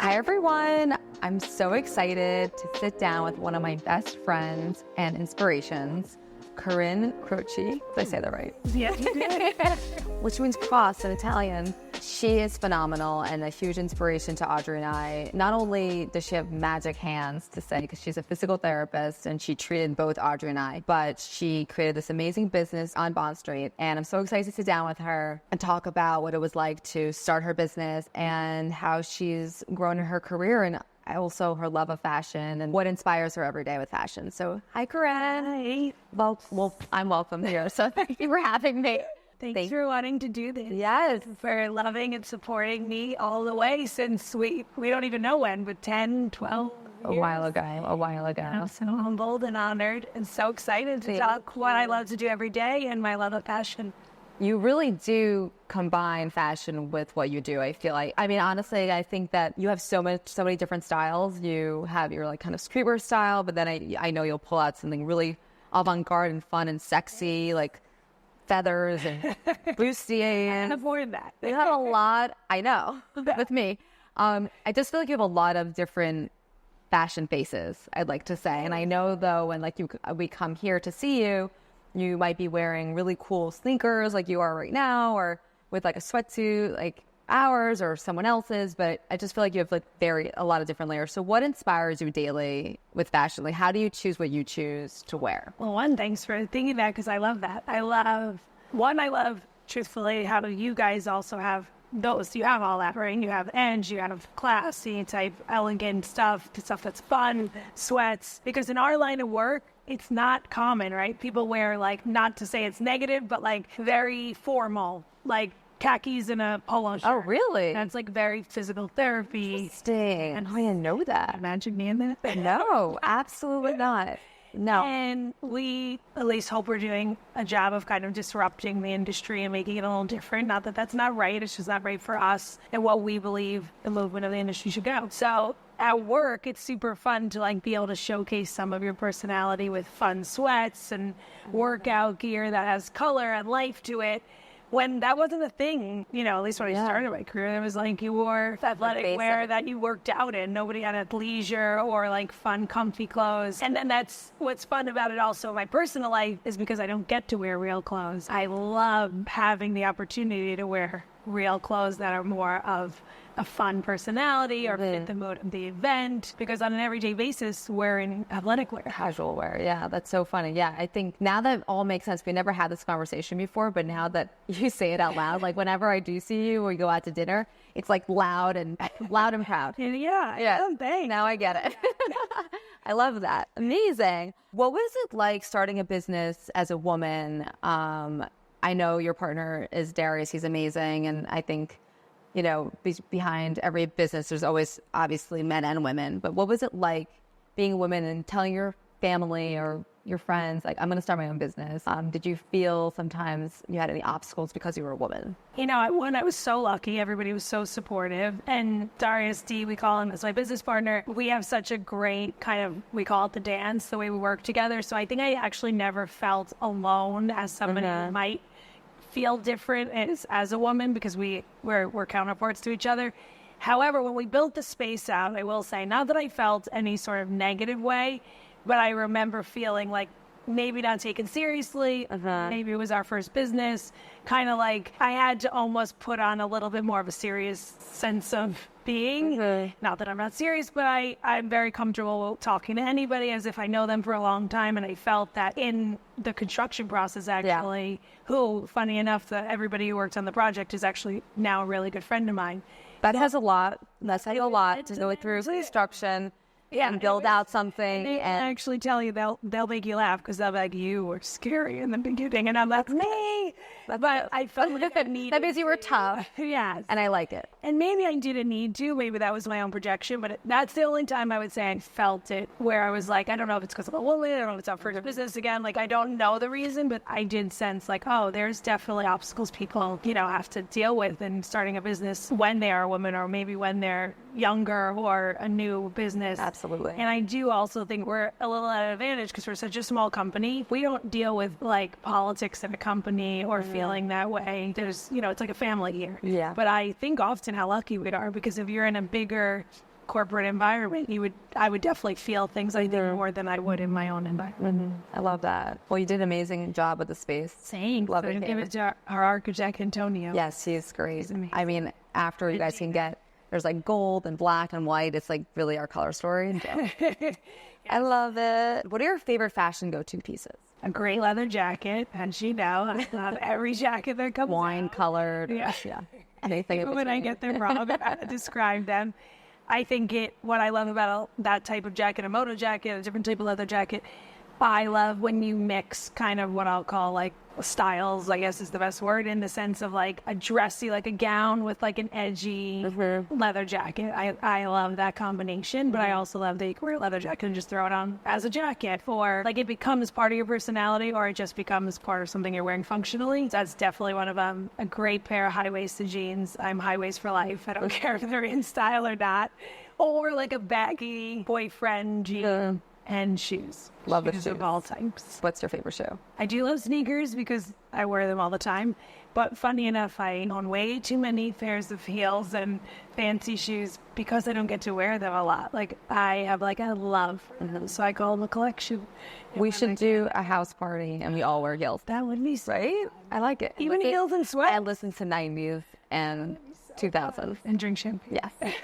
Hi, everyone. I'm so excited to sit down with one of my best friends and inspirations, Corinne Croce. Did I say that right? Yeah. Which means cross in Italian. She is phenomenal and a huge inspiration to Audrey and I. Not only does she have magic hands to say, because she's a physical therapist and she treated both Audrey and I, but she created this amazing business on Bond Street. And I'm so excited to sit down with her and talk about what it was like to start her business and how she's grown in her career and also her love of fashion and what inspires her every day with fashion. So, hi, Corinne. Hi. Well, I'm welcome here. So thank you for having me. Thanks for wanting to do this. Yes. For loving and supporting me all the way since we don't even know when, but 10, 12 years. A while ago. I'm so humbled and honored and so excited to talk what I love to do every day and my love of fashion. You really do combine fashion with what you do, I feel like. I mean, honestly, I think that you have so many different styles. You have your like kind of streetwear style, but then I know you'll pull out something really avant-garde and fun and sexy, like feathers and bustier. Can't avoid that. You have a lot, I know, with me. I just feel like you have a lot of different fashion faces, I'd like to say. And I know, though, when like we come here to see you, you might be wearing really cool sneakers like you are right now, or with like a sweatsuit like ours or someone else's. But I just feel like you have like a lot of different layers. So what inspires you daily with fashion? Like, how do you choose what you choose to wear? Well, one, thanks for thinking that, because I love that. I love, truthfully, how do you guys also have those? You have all that, right? You have edge, you have classy type, elegant stuff that's fun, sweats. Because in our line of work, it's not common, right? People wear, like, not to say it's negative, but like very formal, like khakis and a polo shirt. Oh, really? That's like very physical therapy. Interesting. And I didn't know that. Imagine me in that. No, absolutely not. No. And we at least hope we're doing a job of kind of disrupting the industry and making it a little different. Not that that's not right. It's just not right for us and what we believe the movement of the industry should go. So at work, it's super fun to like be able to showcase some of your personality with fun sweats and workout gear that has color and life to it. When that wasn't a thing, at least when I started my career, it was like you wore athletic wear that you worked out in. Nobody had athleisure or like fun, comfy clothes. And then that's what's fun about it also in my personal life is because I don't get to wear real clothes. I love having the opportunity to wear real clothes that are more of a fun personality or fit the mood of the event, because on an everyday basis, wearing athletic wear. Casual wear. Yeah, that's so funny. Yeah, I think now that it all makes sense. We never had this conversation before, but now that you say it out loud, like whenever I do see you or we go out to dinner, it's like loud and proud. Yeah. Thanks. Now I get it. I love that. Amazing. What was it like starting a business as a woman? I know your partner is Darius. He's amazing. And I think, behind every business, there's always obviously men and women. But what was it like being a woman and telling your family or your friends, like, I'm going to start my own business? Did you feel sometimes you had any obstacles because you were a woman? When I was so lucky, everybody was so supportive. And Darius D, we call him as my business partner. We have such a great we call it the dance, the way we work together. So I think I actually never felt alone as somebody who might feel different as a woman, because we're counterparts to each other. However, when we built the space out, I will say, not that I felt any sort of negative way, but I remember feeling like maybe not taken seriously. Maybe it was our first business. Kind of like I had to almost put on a little bit more of a serious sense of being. Not that I'm not serious, but I'm very comfortable talking to anybody as if I know them for a long time. And I felt that in the construction process, actually, who, funny enough, that everybody who worked on the project is actually now a really good friend of mine. That has a lot. That's a lot to go through construction. And build out something. They actually tell you, they'll make you laugh, because they'll be like, you were scary in the beginning, and I'm like, me. But I felt like I needed. That means you were tough. Yes. And I like it. And maybe I didn't need to. Maybe that was my own projection. But that's the only time I would say I felt it, where I was like, I don't know if it's because I'm a woman. I don't know if it's our first business again. Like, I don't know the reason, but I did sense like, oh, there's definitely obstacles people, have to deal with in starting a business when they are a woman, or maybe when they're younger or a new business. Absolutely. And I do also think we're a little at an advantage because we're such a small company. We don't deal with like politics in a company or feeling that way. There's, it's like a family here. Yeah. But I think often how lucky we are, because if you're in a bigger corporate environment, I would definitely feel things I think more than I would in my own environment. I love that. Well, you did an amazing job with the space. Thanks. Love So it. give it to our architect, Antonio. Yes, he's great. He's amazing. I mean, after you guys can get, there's like gold and black and white. It's like really our color story. So. I love it. What are your favorite fashion go-to pieces? A gray leather jacket, as you know. I love every jacket that comes Wine out. colored. Yeah. Anything. Even when I get them wrong about how to describe them. I think what I love about that type of jacket, a moto jacket, a different type of leather jacket, I love when you mix kind of what I'll call like styles, I guess is the best word, in the sense of like a dressy, like a gown with like an edgy leather jacket. I love that combination, but I also love that you can wear a leather jacket and just throw it on as a jacket, or like it becomes part of your personality, or it just becomes part of something you're wearing functionally. That's definitely one of them. A great pair of high-waisted jeans. I'm high-waist for life. I don't care if they're in style or not. Or like a baggy boyfriend jean. And shoes. Love the shoes of all types. What's your favorite shoe? I do love sneakers because I wear them all the time. But funny enough, I own way too many pairs of heels and fancy shoes because I don't get to wear them a lot. Like I have like a love for them, so I call them a collection. We should do a house party and we all wear heels. That would be right? I like it. Even heels and sweat. I listen to 90s and 2000s. And drink champagne. Yes.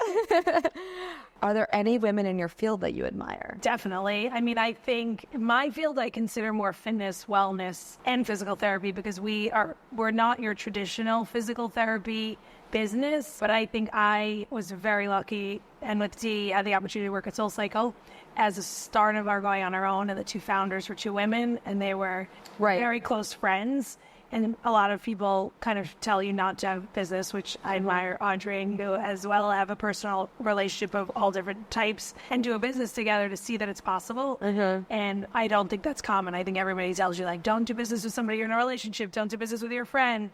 Are there any women in your field that you admire? Definitely. I mean, I think my field I consider more fitness, wellness, and physical therapy because we're not your traditional physical therapy business, but I think I was very lucky and with Dee had the opportunity to work at SoulCycle as a start of our going on our own, and the two founders were two women and they were very close friends. And a lot of people kind of tell you not to have business, which I admire Audrey and you as well, have a personal relationship of all different types and do a business together to see that it's possible. And I don't think that's common. I think everybody tells you, like, don't do business with somebody you're in a relationship. Don't do business with your friend.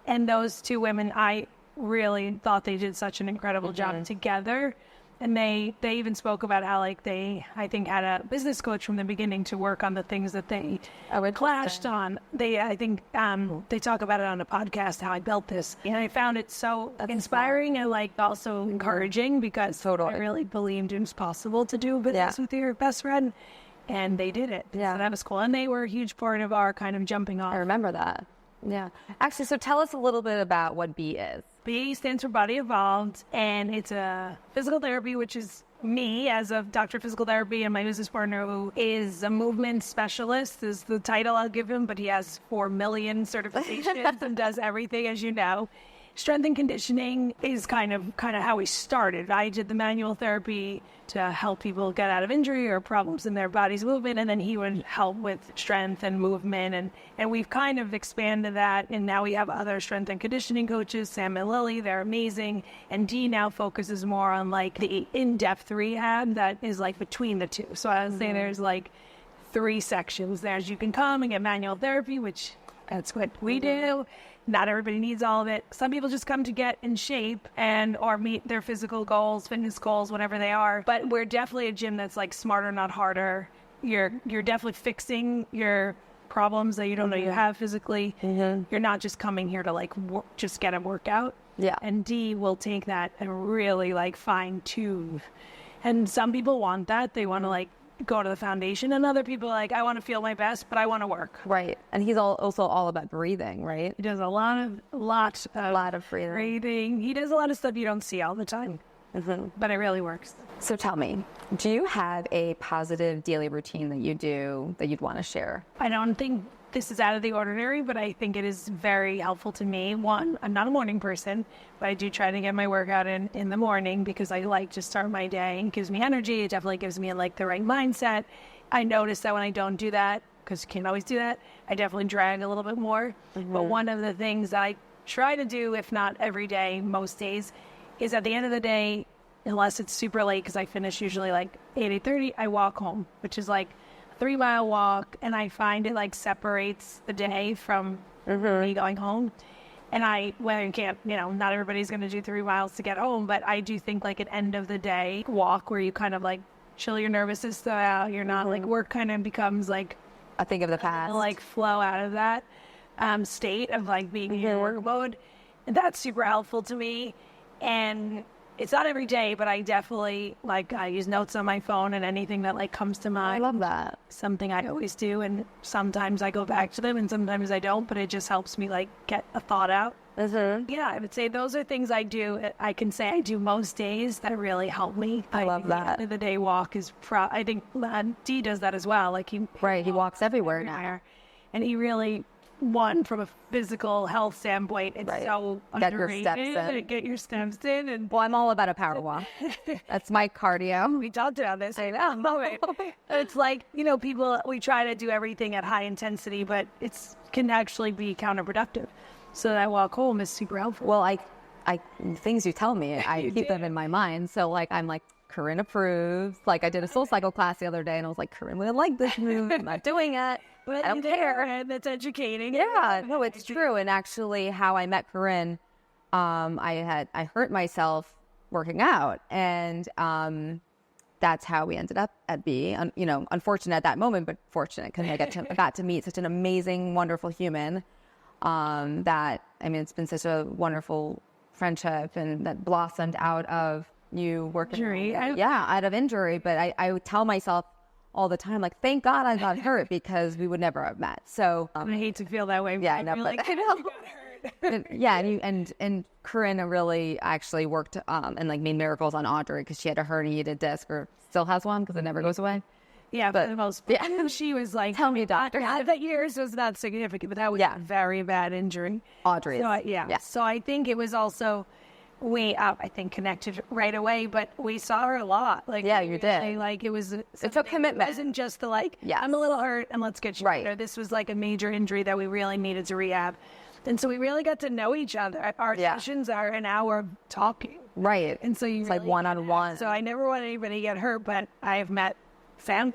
And those two women, I really thought they did such an incredible job together. And they even spoke about how, like, they, I think, had a business coach from the beginning to work on the things that they clashed on. I think they talk about it on a podcast, how I built this. And I found it so inspiring and, like, also encouraging because I really believed it was possible to do business with your best friend. And they did it. Yeah. So that was cool. And they were a huge part of our kind of jumping off. I remember that. Yeah. Actually, so tell us a little bit about what B is. B stands for Body Evolved, and it's a physical therapy, which is me as a doctor of physical therapy, and my business partner, who is a movement specialist, is the title I'll give him, but he has 4 million certifications and does everything, as you know. Strength and conditioning is kind of how we started. I did the manual therapy to help people get out of injury or problems in their body's movement, and then he would help with strength and movement, and we've kind of expanded that, and now we have other strength and conditioning coaches, Sam and Lily, they're amazing, and Dee now focuses more on like the in-depth rehab that is like between the two. So I would say there's like 3 sections. There's you can come and get manual therapy, which that's what we do. Not everybody needs all of it. Some people just come to get in shape or meet their physical goals, fitness goals, whatever they are. But we're definitely a gym that's like smarter, not harder. You're definitely fixing your problems that you don't know you have physically. You're not just coming here to like just get a workout. Yeah. And Dee will take that and really like fine tune. And some people want that. They want to like go to the foundation, and other people are like, I want to feel my best, but I want to work. Right. And he's also all about breathing, right? He does a lot of breathing. He does a lot of stuff you don't see all the time, but it really works. So tell me, do you have a positive daily routine that you do that you'd want to share? I don't think this is out of the ordinary, but I think it is very helpful to me. One, I'm not a morning person, but I do try to get my workout in the morning because I like to start my day. It gives me energy. It definitely gives me like the right mindset. I notice that when I don't do that, because you can't always do that, I definitely drag a little bit more. But one of the things that I try to do, if not every day, most days, is at the end of the day, unless it's super late, because I finish usually like 8:30, I walk home, which is like 3-mile walk, and I find it like separates the day from me going home. And you can't, not everybody's going to do 3 miles to get home, but I do think like an end of the day walk where you kind of like chill your nervous system out. You're not like work kind of becomes like a thing of the past, like flow out of that state of like being in work mode. And that's super helpful to me. And it's not every day, but I definitely, like, I use notes on my phone, and anything that, like, comes to I mind. love that. Something I always do, and sometimes I go back to them and sometimes I don't, but it just helps me, like, get a thought out. Mm-hmm. Yeah, I would say those are things I do. I can say I do most days that really help me. I love think that. The end of the day walk is I think D does that as well. Like he walks everywhere now. And he really, one, from a physical health standpoint, it's so Get your underrated. steps in. Get your steps in. And Well, I'm all about a power walk. That's my cardio. we talked about this. I know. It's like, you know, people, we try to do everything at high intensity, but can actually be counterproductive. So that walk home is super helpful. Well, I things you tell me, I keep them in my mind. So like, I'm like, Corinne approves. Like I did a SoulCycle class the other day and I was like, Corinne would like this move. I'm not doing it. But I don't care. And that's educating. Yeah, no, it's true. And actually how I met Corinne, I hurt myself working out, and that's how we ended up at B. You know, unfortunate at that moment, but fortunate because I got to meet such an amazing, wonderful human. That, I mean, it's been such a wonderful friendship, and that blossomed out of you working. Injury. Out of injury. But I would tell myself all the time, like, thank God I got hurt because we would never have met. So I hate to feel that way. yeah, I know. Like, I know. Yeah, and Corinne really actually worked and like made miracles on Audrey because she had a herniated disc, or still has one because it never goes away. Yeah, But- for the most yeah. part. She was like, Tell me, doctor. that yours was not significant, but that was a very bad injury. Audrey. So, So I think it was also, I think connected right away, but we saw her a lot. Like, Yeah, you did. really, like, it took commitment. It wasn't just the, like, Yes. I'm a little hurt and let's get you Right. better. This was like a major injury that we really needed to rehab. And so we really got to know each other. Our sessions are an hour of talking. Right. And so it's like one-on-one. So I never want anybody to get hurt, but I have met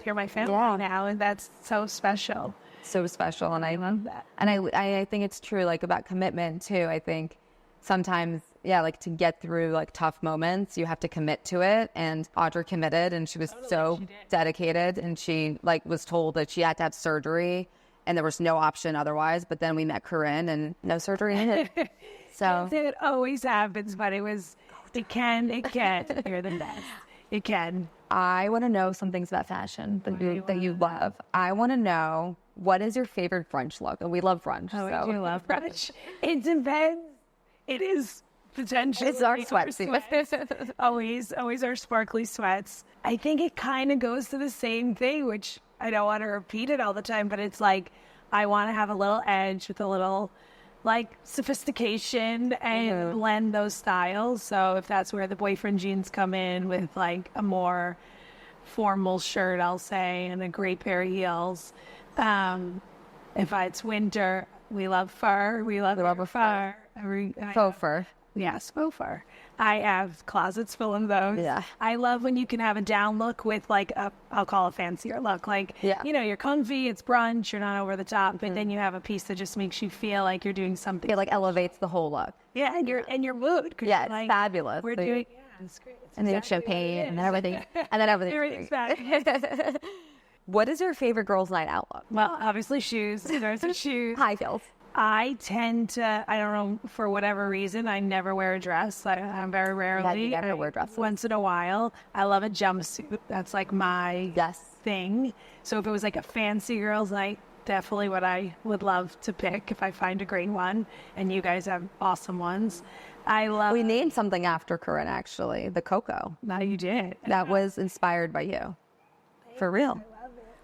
you're my family now, and that's so special. So special, and I love that. And I think it's true, like, about commitment too. I think sometimes, like, to get through like tough moments, you have to commit to it. And Audrey committed, and she was so dedicated, and she like was told that she had to have surgery, and there was no option otherwise. But then we met Corinne, and no surgery needed. So It always happens, but it can. You're the best. It can. I want to know some things about fashion that you love. I want to know, what is your favorite brunch look? And we love brunch. Oh, so. I do love brunch. It depends. It is potentially. It's our sweatsuit. always our sparkly sweats. I think it kind of goes to the same thing, which I don't want to repeat it all the time, but it's like, I want to have a little edge with a little, like, sophistication and blend those styles. So if that's where the boyfriend jeans come in with like a more formal shirt, I'll say, and a great pair of heels. If it's winter, we love fur. We love fur. Faux fur. Yes, faux fur. I have closets full of those. Yeah. I love when you can have a down look with like I'll call a fancier look. Like, you know, you're comfy, it's brunch, you're not over the top, but then you have a piece that just makes you feel like you're doing something. It like elevates the whole look. Yeah, and your mood. Yeah, it's like, fabulous. We're So doing, it's great. It's and then exactly champagne, what it and is. everything, and then everything. Everything's fabulous. What is your favorite girls' night out look? Well, obviously shoes. There's the shoes. High heels. I tend to, I don't know, for whatever reason, I never wear a dress. I'm very rarely. You never wear dresses. Once in a while. I love a jumpsuit. That's like my thing. So if it was like a fancy girls' night, definitely what I would love to pick if I find a great one. And you guys have awesome ones. We named something after Corinne, actually, the Coco. Now you did. That was inspired by you. For real.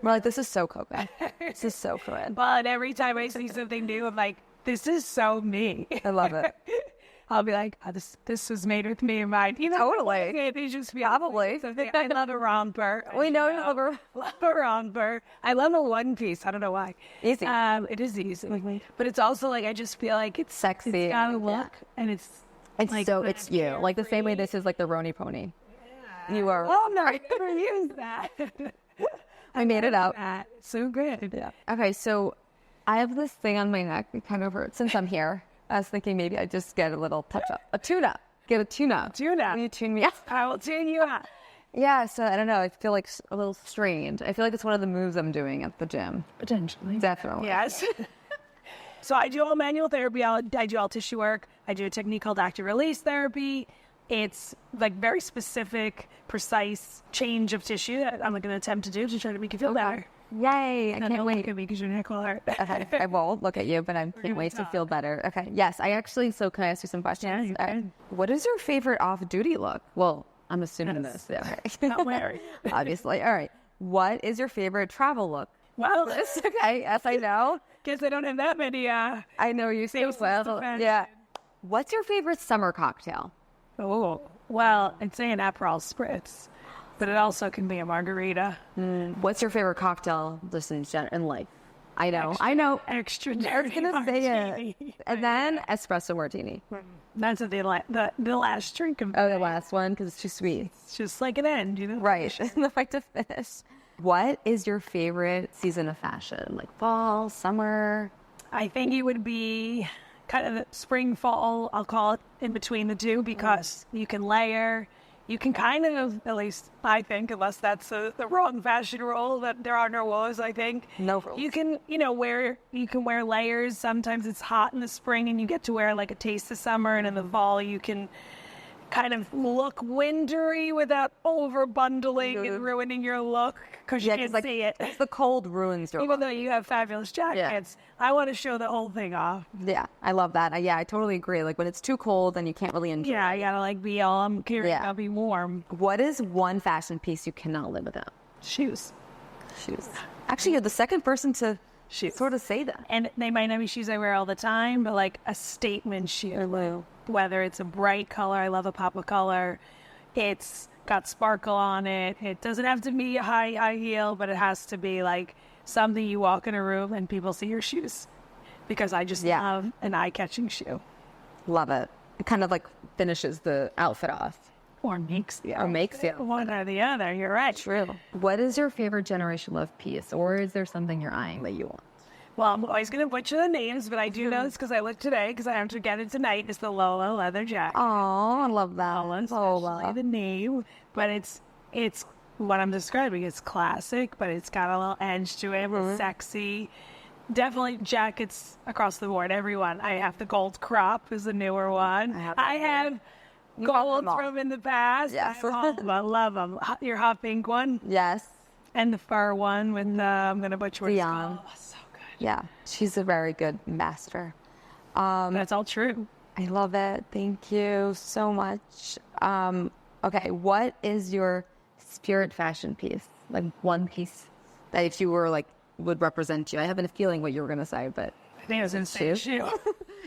We're like, this is so Coco. This is so Corinne. But every time I see something new, I'm like, this is so me. I love it. I'll be like, oh, this was made with me in mind. You know, Totally. It just be Probably. something. I love a romper. We know you love her. Love a romper. I love a one piece. I don't know why. Easy. It is easy, but it's also like I just feel like it's Sexy. It's got a look, and it's like, so it's you. Like the same way this is like the Roni pony. You are. Oh no, I never used that. I made it up. So good. Yeah. Okay, so I have this thing on my neck. It kind of hurts since I'm here. I was thinking maybe I'd just get a little touch up. A tune-up. Get a tune-up. Tune-up. Will you tune me up? I will tune you up. Yeah, so I don't know. I feel like a little strained. I feel like it's one of the moves I'm doing at the gym. Potentially. Definitely. Yes. So I do all manual therapy. I do all tissue work. I do a technique called active release therapy. It's like very specific, precise change of tissue that I'm going to attempt to do to try to make you feel better. Yay. I And can't don't wait. look at me because your neck will hurt. Okay, I won't look at you, but I can't wait to feel better. Okay. Yes, so can I ask you some questions? Yeah, you can. What is your favorite off-duty look? Well, I'm assuming this. Yeah, okay. Not wearing. Obviously. All right. What is your favorite travel look? Well, It's okay. Yes, I know. guess I don't have that many. I know you say Faces well. to mention. Yeah. What's your favorite summer cocktail? Oh, well, I'd say an Aperol spritz, but it also can be a margarita. What's your favorite cocktail just in life? I know. Extra I was gonna say martini. it. And then espresso martini. That's the last drink of Oh, the last one because it's too sweet. It's just like an end, you know? Right. The fight to finish. What is your favorite season of fashion? Like fall, summer? I think it would be kind of the spring, fall, I'll call it, in between the two, because you can layer. You can kind of, at least I think, unless that's the wrong fashion rule, that there are no rules, I think. No rules. You can, you can wear layers. Sometimes it's hot in the spring and you get to wear like a taste of summer. And in the fall, you can kind of look wintry without over bundling and ruining your look because you can't see it. It's the cold ruins your Even look. though you have fabulous jackets, I want to show the whole thing off. Yeah, I love that. I totally agree. Like when it's too cold, then you can't really enjoy. Yeah, I gotta like be all I'm carrying. Yeah. I'll be warm. What is one fashion piece you cannot live without? Shoes. Shoes. Actually, you're the second person to sort of say that. And they might not be shoes I wear all the time, but like a statement shoe. Whether it's a bright color, I love a pop of color. It's got sparkle on it. It doesn't have to be a high heel, but it has to be like something you walk in a room and people see your shoes. Because I just love an eye-catching shoe. Love it. It kind of like finishes the outfit off. Or makes the Or makes the one or the other. You're right. True. What is your favorite Generation Love piece? Or is there something you're eyeing that you want? Well, I'm always going to butcher the names, but I do know this because I looked today, because I have to get it tonight. It's the Lola leather jacket. Oh, I love that. Especially the name, but it's what I'm describing. It's classic, but it's got a little edge to it. It's sexy. Definitely jackets across the board. Everyone. I have the gold crop is the newer one. I have gold from in the past. Yes. I love them. Your hot pink one. Yes. And the fur one with I'm going to butcher what it's Dion. called. Oh, so good. Yeah. She's a very good master. That's all true. I love it. Thank you so much. Okay. What is your spirit fashion piece? Like one piece that if you were like, would represent you? I have a feeling what you were going to say, but I think it was a shoe.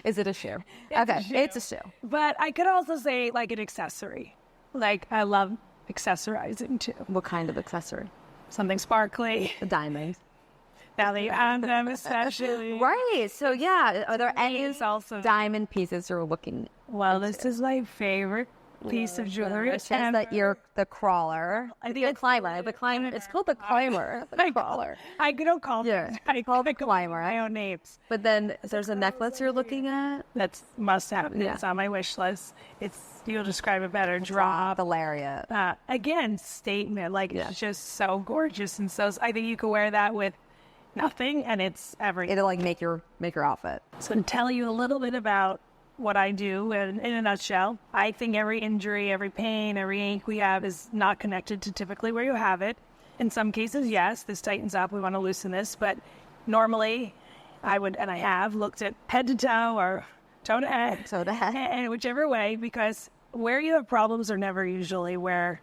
Is it a shoe? It's a shoe. But I could also say like an accessory. Like I love accessorizing too. What kind of accessory? Something sparkly. A diamond. Now that you have them, especially. Right. So yeah, are there any also diamond pieces you're looking? Well, this is my favorite piece of jewelry. It says that you're the crawler. The climber. The climber. It's called the climber. The crawler. I don't call them. I call the climber. My own names. But then there's a necklace you're looking at. That's must have. Yeah. It's on my wish list. You'll describe it better. Drop. The lariat. Again, statement. Like it's just so gorgeous and so. I think you could wear that with nothing, and it's everything. It'll like make your outfit. So to tell you a little bit about what I do in a nutshell, I think every injury, every pain, every ache we have is not connected to typically where you have it. In some cases, yes, this tightens up, we want to loosen this, but normally I would, and I have, looked at head to toe or toe to head. Toe to head. And whichever way, because where you have problems are never usually where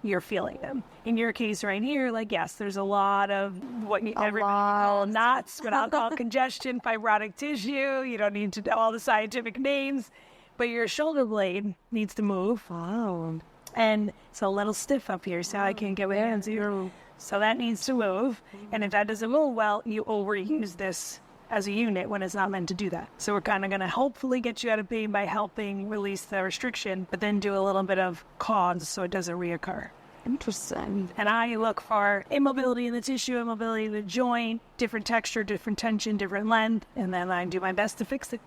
you're feeling them. In your case right here, like, yes, there's a lot of what everybody call knots, but I'll call congestion, fibrotic tissue. You don't need to know all the scientific names, but your shoulder blade needs to move. Wow. And it's a little stiff up here, so I can't get my hands here. So that needs to move. And if that doesn't move well, you overuse this as a unit when it's not meant to do that. So we're kind of going to hopefully get you out of pain by helping release the restriction, but then do a little bit of cause so it doesn't reoccur. Interesting. And I look for immobility in the tissue, immobility in the joint, different texture, different tension, different length, and then I do my best to fix it.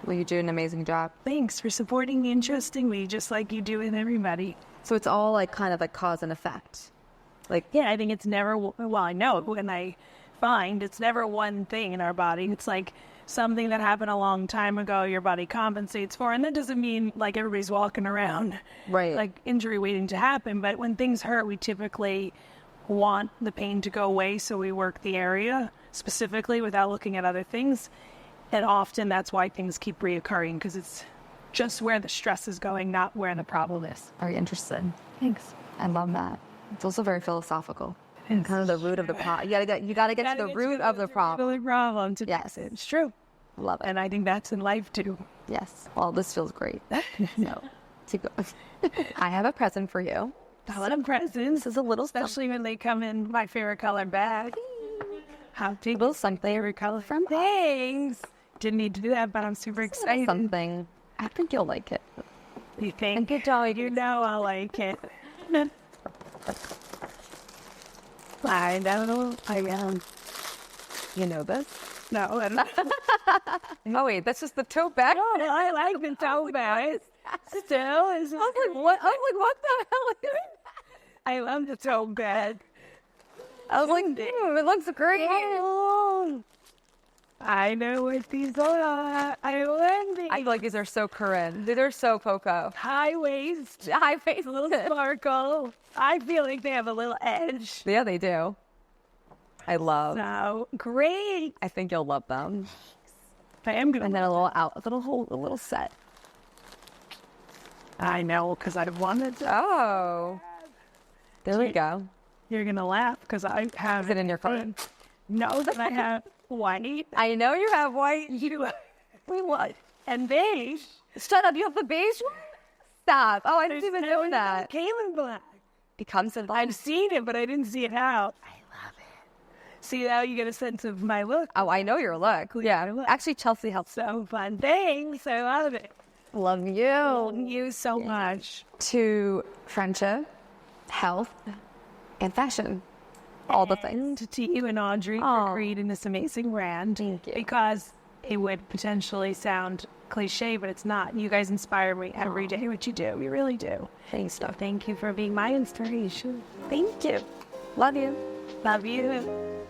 Well, you do an amazing job. Thanks for supporting me and trusting me, just like you do with everybody. So it's all like kind of like cause and effect. Like, yeah, I think it's never, well, I know when I find it's never one thing in our body. It's like something that happened a long time ago, your body compensates for. And that doesn't mean like everybody's walking around, Right. like injury waiting to happen. But when things hurt, we typically want the pain to go away. So we work the area specifically without looking at other things. And often that's why things keep reoccurring, because it's just where the stress is going, not where the problem is. Very interesting. Thanks. I love that. It's also very philosophical. And kind of the root of the problem. You gotta get to the root of the problem. The problem to Yes. fix it. It's true. Love it. And I think that's in life too. Yes. Well, this feels great. So, keep going. I have a present for you. I love presents. This is a little Especially when they come in my favorite color bag. How big? little something. Favorite color from Thanks. Didn't need to do that, but I'm super excited. Something. I think you'll like it. You think? Good job. You know I like it. I know. I am. You know this? No, and Oh wait, that's just the tote bag. no, I like the tote bag. Still, is I was like, what? I was like, what the hell is that? I love the tote bag. I was like, it looks great. I know what these are. I love these. I feel like these are so Corinne. These are so Coco. High waist, High face. a little sparkle. I feel like they have a little edge. Yeah, they do. I love. So great. I think you'll love them. I am gonna. And then a little set. I know, because I wanted to. Oh, there we go. You're gonna laugh because I have Is it in your car? No, that I have white. I know you have white. You Wait, what? and beige. Shut up! You have the beige one. Stop! Oh, I didn't even know that. Came in black. It comes in. I've seen it, but I didn't see it out. I love it. See, now you get a sense of my look. Oh, I know your look. Yeah, look. actually, Chelsea helps. So fun. Thanks. I love it. Love you. Thank you so much. To friendship, health, and fashion. All the things. And to you and Audrey for creating this amazing brand. Thank you. Because it would potentially sound cliche, but it's not. You guys inspire me every day what you do. You really do. Thanks. So thank you for being my inspiration. Thank you. Love you. Love you.